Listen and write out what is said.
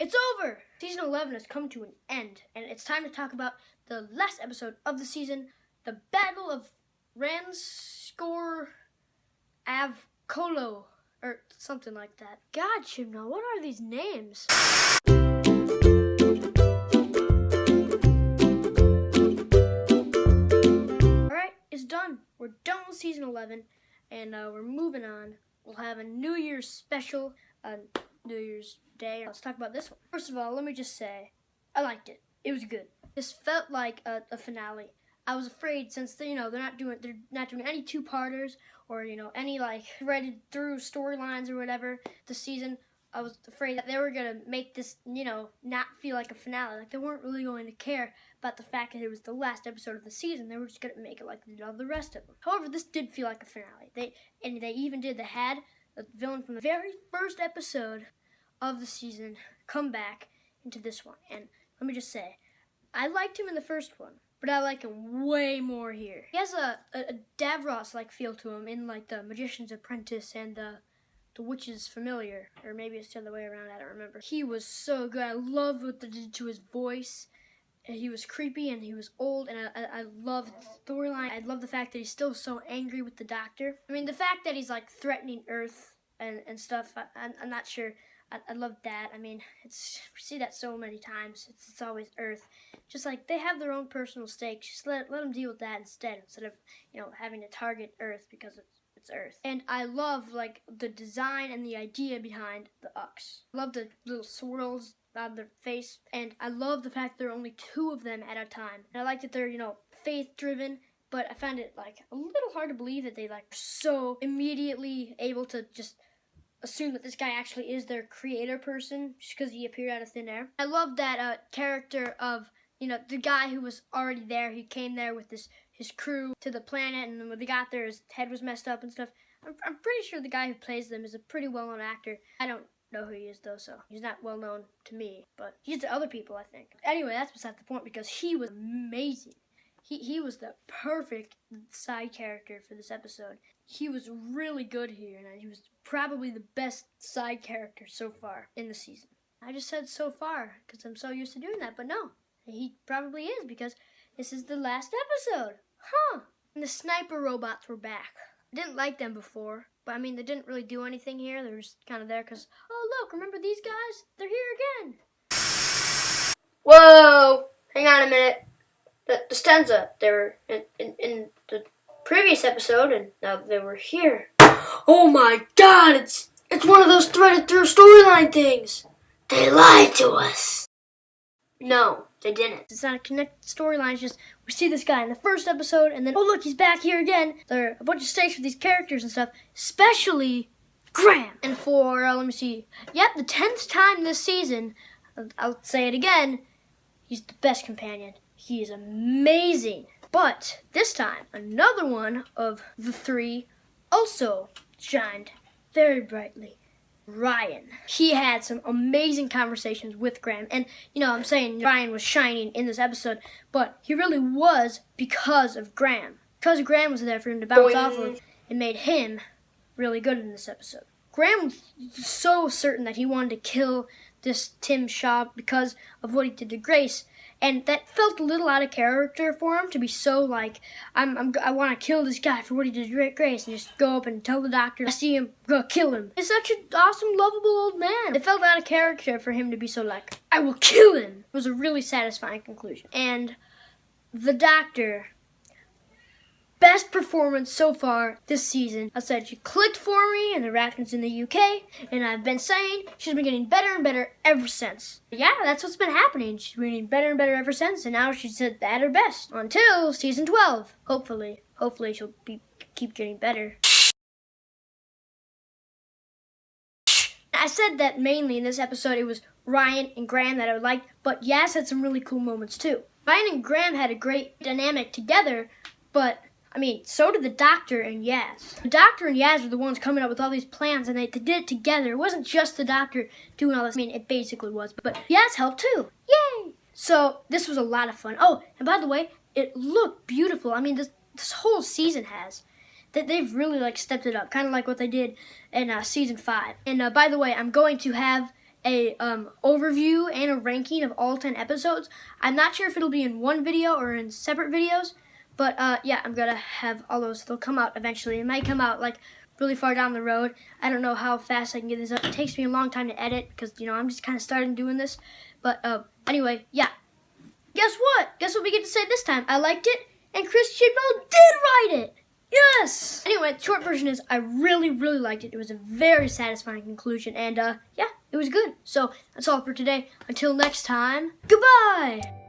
It's over! Season 11 has come to an end, and it's time to talk about the last episode of the season, the Battle of Ranskoor Kolos, or something like that. God, Chibnall, what are these names? Alright, it's done. We're done with season 11, and we're moving on. We'll have a New Year's special on New Year's Day. Let's talk about this one. First of all, let me just say, I liked it. It was good. This felt like a finale. I was afraid since they're not doing any two-parters or any like threaded through storylines or whatever this season. I was afraid that they were gonna make this not feel like a finale. Like they weren't really going to care about the fact that it was the last episode of the season. They were just gonna make it like they did all the rest of them. However, this did feel like a finale. They even had the villain from the very first episode of the season come back into this one. And let me just say, I liked him in the first one, but I like him way more here. He has a Davros-like feel to him in like the Magician's Apprentice and the Witch's Familiar, or maybe it's the other way around, I don't remember. He was so good. I love what they did to his voice. He was creepy and he was old, and I love the storyline. I love the fact that he's still so angry with the Doctor. I mean, the fact that he's like threatening Earth and stuff, I'm not sure. I love that. I mean, we see that so many times. It's always Earth. Just like they have their own personal stakes. Just let them deal with that instead of having to target Earth because it's Earth. And I love like the design and the idea behind the Ux. I love the little swirls on their face, and I love the fact there are only two of them at a time. And I like that they're faith driven. But I found it like a little hard to believe that they like are so immediately able to just assume that this guy actually is their creator person just because he appeared out of thin air. I love that character of, the guy who was already there. He came there with his crew to the planet, and when they got there, his head was messed up and stuff. I'm pretty sure the guy who plays them is a pretty well-known actor. I don't know who he is, though, so he's not well-known to me, but he's to other people, I think. Anyway, that's beside the point because he was amazing. He was the perfect side character for this episode. He was really good here, and he was probably the best side character so far in the season. I just said so far because I'm so used to doing that, but no, he probably is because this is the last episode. Huh. And the sniper robots were back. I didn't like them before, but I mean, they didn't really do anything here. They were just kind of there because, oh look, remember these guys? They're here again. Whoa, hang on a minute. The Stenza, they were in the previous episode, and now they were here. Oh my God! It's one of those threaded through storyline things. They lied to us. No, they didn't. It's not a connected storyline. It's just we see this guy in the first episode, and then oh look, he's back here again. There are a bunch of stakes with these characters and stuff, especially Graham. And for let me see. Yep, the 10th time this season. I'll say it again. He's the best companion. He is amazing. But this time, another one of the three also shined very brightly. Ryan. He had some amazing conversations with Graham. And, I'm saying Ryan was shining in this episode, but he really was because of Graham. Because Graham was there for him to bounce off of, it made him really good in this episode. Graham was so certain that he wanted to kill this Tim Shaw because of what he did to Grace. And that felt a little out of character for him to be so like, I want to kill this guy for what he did to Grace, and just go up and tell the Doctor, I see him, go kill him. He's such an awesome, lovable old man. It felt out of character for him to be so like, I will kill him. It was a really satisfying conclusion. And the Doctor, best performance so far this season. I said she clicked for me in the Arachnids in the UK, and I've been saying she's been getting better and better ever since. Yeah, that's what's been happening. She's been getting better and better ever since, and now she's at her best until season 12. Hopefully she'll keep getting better. I said that mainly in this episode it was Ryan and Graham that I liked, but Yaz had some really cool moments too. Ryan and Graham had a great dynamic together, but I mean, so did the Doctor and Yaz. The Doctor and Yaz were the ones coming up with all these plans, and they did it together. It wasn't just the Doctor doing all this. I mean, it basically was, but Yaz helped too. Yay! So this was a lot of fun. Oh, and by the way, it looked beautiful. I mean, this whole season has. They've really like stepped it up, kind of like what they did in season 5. And by the way, I'm going to have a overview and a ranking of all 10 episodes. I'm not sure if it'll be in one video or in separate videos, but yeah, I'm gonna have all those. They'll come out eventually. It might come out like really far down the road. I don't know how fast I can get this up. It takes me a long time to edit because, you know, I'm just kind of starting doing this. But anyway, yeah. Guess what? Guess what we get to say this time? I liked it, and Chris Chibnall did write it. Yes! Anyway, the short version is I really, really liked it. It was a very satisfying conclusion, and yeah, it was good. So that's all for today. Until next time, goodbye!